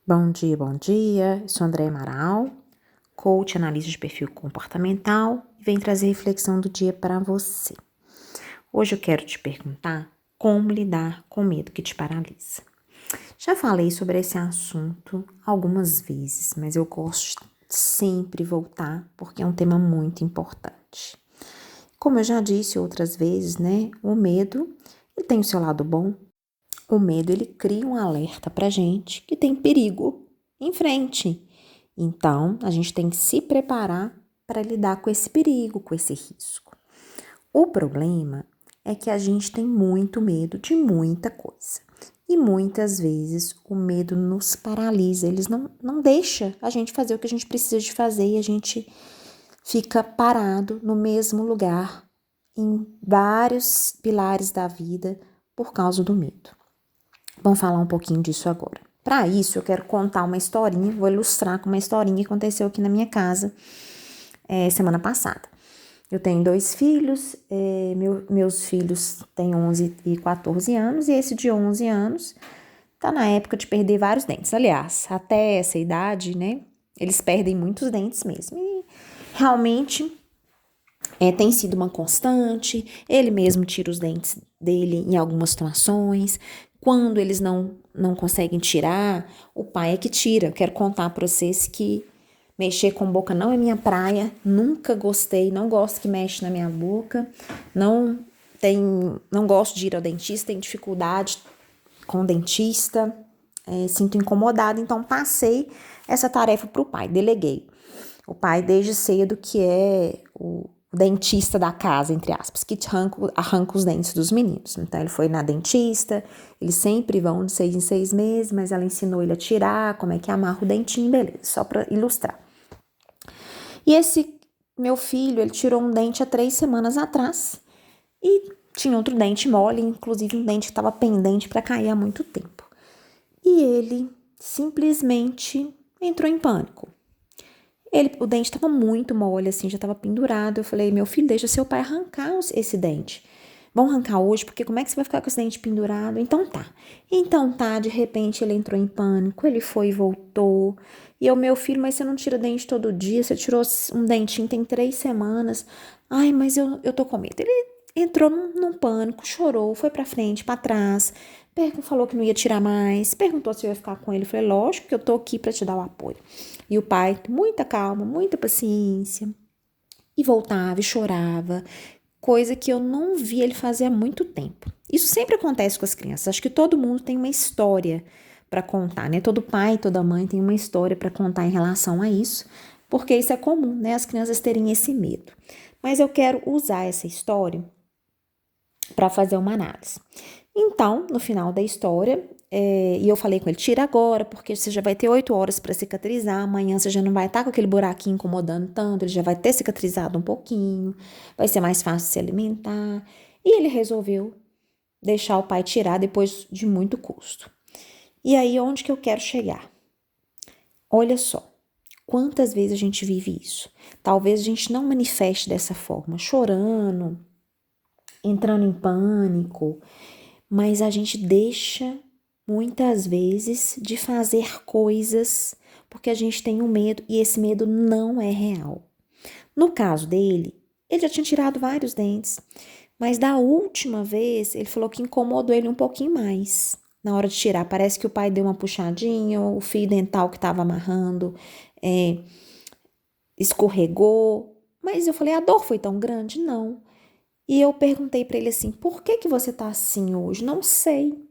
Bom dia, bom dia. Eu sou André Amaral, coach, analista de perfil comportamental e venho trazer a reflexão do dia para você. Hoje eu quero te perguntar como lidar com o medo que te paralisa. Já falei sobre esse assunto algumas vezes, mas eu gosto de sempre voltar porque é um tema muito importante. Como eu já disse outras vezes, né? O medo, ele tem o seu lado bom. O medo, ele cria um alerta pra gente que tem perigo em frente. Então, a gente tem que se preparar para lidar com esse perigo, com esse risco. O problema é que a gente tem muito medo de muita coisa. E muitas vezes o medo nos paralisa, eles não deixa a gente fazer o que a gente precisa de fazer e a gente fica parado no mesmo lugar, em vários pilares da vida, por causa do medo. Vamos falar um pouquinho disso agora. Para isso, eu quero contar uma historinha, vou ilustrar com uma historinha que aconteceu aqui na minha casa semana passada. Eu tenho 2 filhos, meus filhos têm 11 e 14 anos, e esse de 11 anos tá na época de perder vários dentes. Aliás, até essa idade, né, eles perdem muitos dentes mesmo. E realmente tem sido uma constante, ele mesmo tira os dentes dele em algumas situações. Quando eles não conseguem tirar, o pai é que tira. Eu quero contar para vocês que mexer com boca não é minha praia, nunca gostei, não gosto que mexe na minha boca, não gosto de ir ao dentista, tenho dificuldade com o dentista, sinto incomodada, então passei essa tarefa para o pai, deleguei. O pai, desde cedo, que é o dentista da casa, entre aspas, que arranca os dentes dos meninos. Então, ele foi na dentista, eles sempre vão de 6 em 6 meses, mas ela ensinou ele a tirar, como é que amarra o dentinho, beleza, só para ilustrar. E esse meu filho, ele tirou um dente há 3 semanas atrás e tinha outro dente mole, inclusive um dente que estava pendente para cair há muito tempo. E ele simplesmente entrou em pânico. O dente estava muito mole, assim, já estava pendurado. Eu falei, meu filho, deixa seu pai arrancar esse dente. Vamos arrancar hoje, porque como é que você vai ficar com esse dente pendurado? Então tá, de repente ele entrou em pânico, ele foi e voltou. E eu, meu filho, mas você não tira dente todo dia, você tirou um dentinho tem 3 semanas. Ai, mas eu tô com medo. Ele entrou num pânico, chorou, foi pra frente, pra trás, falou que não ia tirar mais, perguntou se eu ia ficar com ele. Eu falei, lógico que eu tô aqui pra te dar o apoio. E o pai, muita calma, muita paciência, e voltava e chorava, coisa que eu não vi ele fazer há muito tempo. Isso sempre acontece com as crianças. Acho que todo mundo tem uma história para contar, né? Todo pai, toda mãe tem uma história para contar em relação a isso, porque isso é comum, né? As crianças terem esse medo. Mas eu quero usar essa história para fazer uma análise. Então, no final da história, e eu falei com ele, tira agora, porque você já vai ter 8 horas para cicatrizar, amanhã você já não vai estar com aquele buraquinho incomodando tanto, ele já vai ter cicatrizado um pouquinho, vai ser mais fácil se alimentar. E ele resolveu deixar o pai tirar depois de muito custo. E aí, onde que eu quero chegar? Olha só, quantas vezes a gente vive isso? Talvez a gente não manifeste dessa forma, chorando, entrando em pânico, mas a gente deixa muitas vezes de fazer coisas porque a gente tem um medo e esse medo não é real. No caso dele, ele já tinha tirado vários dentes, mas da última vez ele falou que incomodou ele um pouquinho mais na hora de tirar. Parece que o pai deu uma puxadinha, o fio dental que estava amarrando escorregou. Mas eu falei, a dor foi tão grande? Não. E eu perguntei para ele assim, por que você tá assim hoje? Não sei.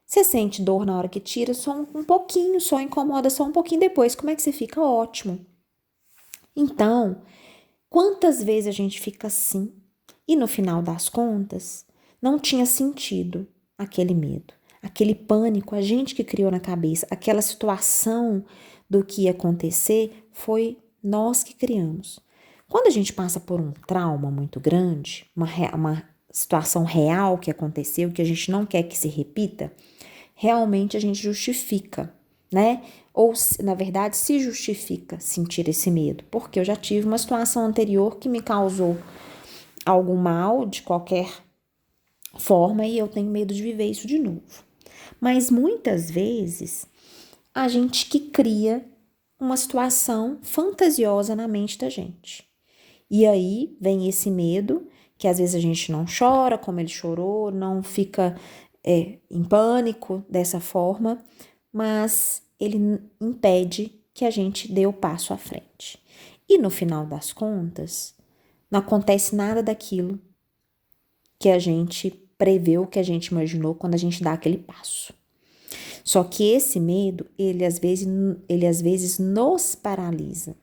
Você sente dor na hora que tira? Só um pouquinho, só incomoda só um pouquinho depois. Como é que você fica? Ótimo. Então, quantas vezes a gente fica assim e no final das contas não tinha sentido aquele medo, aquele pânico, a gente que criou na cabeça, aquela situação do que ia acontecer foi nós que criamos. Quando a gente passa por um trauma muito grande, uma situação real que aconteceu, que a gente não quer que se repita, realmente a gente justifica, né? Ou, na verdade, se justifica sentir esse medo, porque eu já tive uma situação anterior que me causou algum mal de qualquer forma e eu tenho medo de viver isso de novo. Mas muitas vezes a gente que cria uma situação fantasiosa na mente da gente. E aí vem esse medo, que às vezes a gente não chora como ele chorou, não fica em pânico dessa forma, mas ele impede que a gente dê o passo à frente. E no final das contas, não acontece nada daquilo que a gente preveu, que a gente imaginou quando a gente dá aquele passo. Só que esse medo, ele às vezes nos paralisa.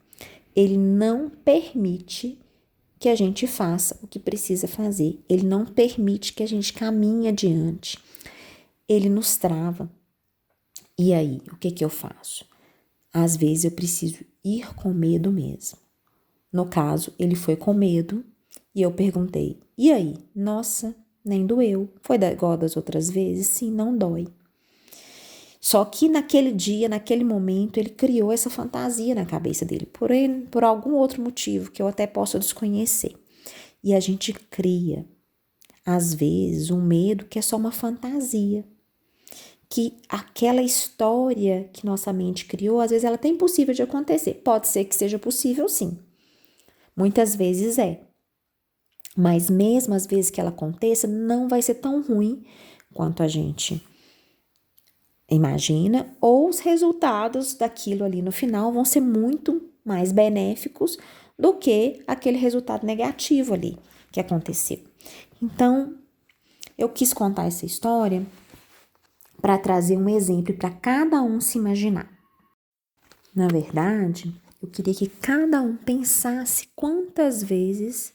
Ele não permite que a gente faça o que precisa fazer. Ele não permite que a gente caminhe adiante. Ele nos trava. E aí, o que eu faço? Às vezes eu preciso ir com medo mesmo. No caso, ele foi com medo e eu perguntei, e aí? Nossa, nem doeu. Foi igual das outras vezes? Sim, não dói. Só que naquele dia, naquele momento, ele criou essa fantasia na cabeça dele, por algum outro motivo que eu até posso desconhecer. E a gente cria, às vezes, um medo que é só uma fantasia. Que aquela história que nossa mente criou, às vezes ela é impossível de acontecer. Pode ser que seja possível, sim. Muitas vezes é. Mas mesmo às vezes que ela aconteça, não vai ser tão ruim quanto a gente imagina, ou os resultados daquilo ali no final vão ser muito mais benéficos do que aquele resultado negativo ali que aconteceu. Então, eu quis contar essa história para trazer um exemplo para cada um se imaginar. Na verdade, eu queria que cada um pensasse quantas vezes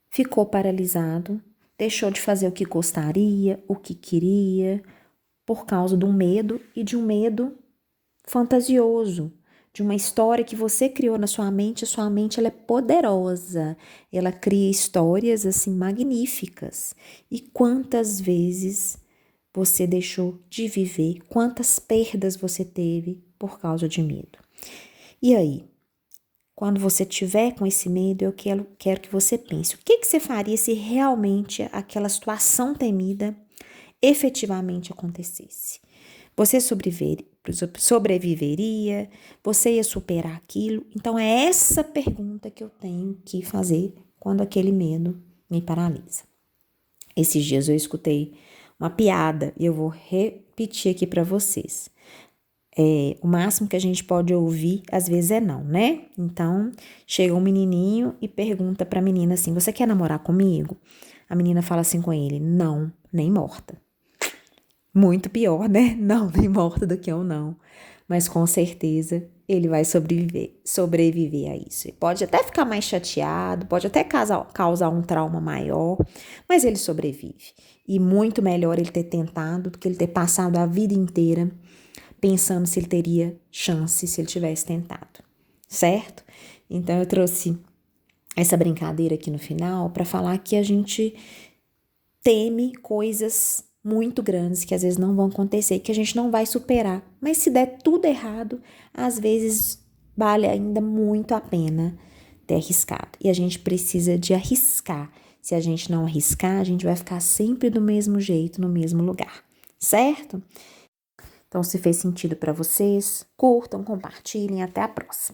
ficou paralisado, deixou de fazer o que gostaria, o que queria, por causa de um medo e de um medo fantasioso, de uma história que você criou na sua mente. A sua mente ela é poderosa, ela cria histórias assim magníficas. E quantas vezes você deixou de viver, quantas perdas você teve por causa de medo. E aí, quando você tiver com esse medo, eu quero que você pense, o que você faria se realmente aquela situação temida efetivamente acontecesse? Você sobreviveria? Você ia superar aquilo? Então, é essa pergunta que eu tenho que fazer quando aquele medo me paralisa. Esses dias eu escutei uma piada e eu vou repetir aqui para vocês. O máximo que a gente pode ouvir, às vezes, é não, né? Então, chega um menininho e pergunta pra menina assim, você quer namorar comigo? A menina fala assim com ele, não, nem morta. Muito pior, né? Não, nem morta do que um não. Mas com certeza ele vai sobreviver a isso. Ele pode até ficar mais chateado, pode até causar um trauma maior, mas ele sobrevive. E muito melhor ele ter tentado do que ele ter passado a vida inteira pensando se ele teria chance se ele tivesse tentado, certo? Então eu trouxe essa brincadeira aqui no final para falar que a gente teme coisas muito grandes que às vezes não vão acontecer, que a gente não vai superar. Mas se der tudo errado, às vezes vale ainda muito a pena ter arriscado. E a gente precisa de arriscar. Se a gente não arriscar, a gente vai ficar sempre do mesmo jeito, no mesmo lugar, certo? Então, se fez sentido para vocês, curtam, compartilhem, até a próxima.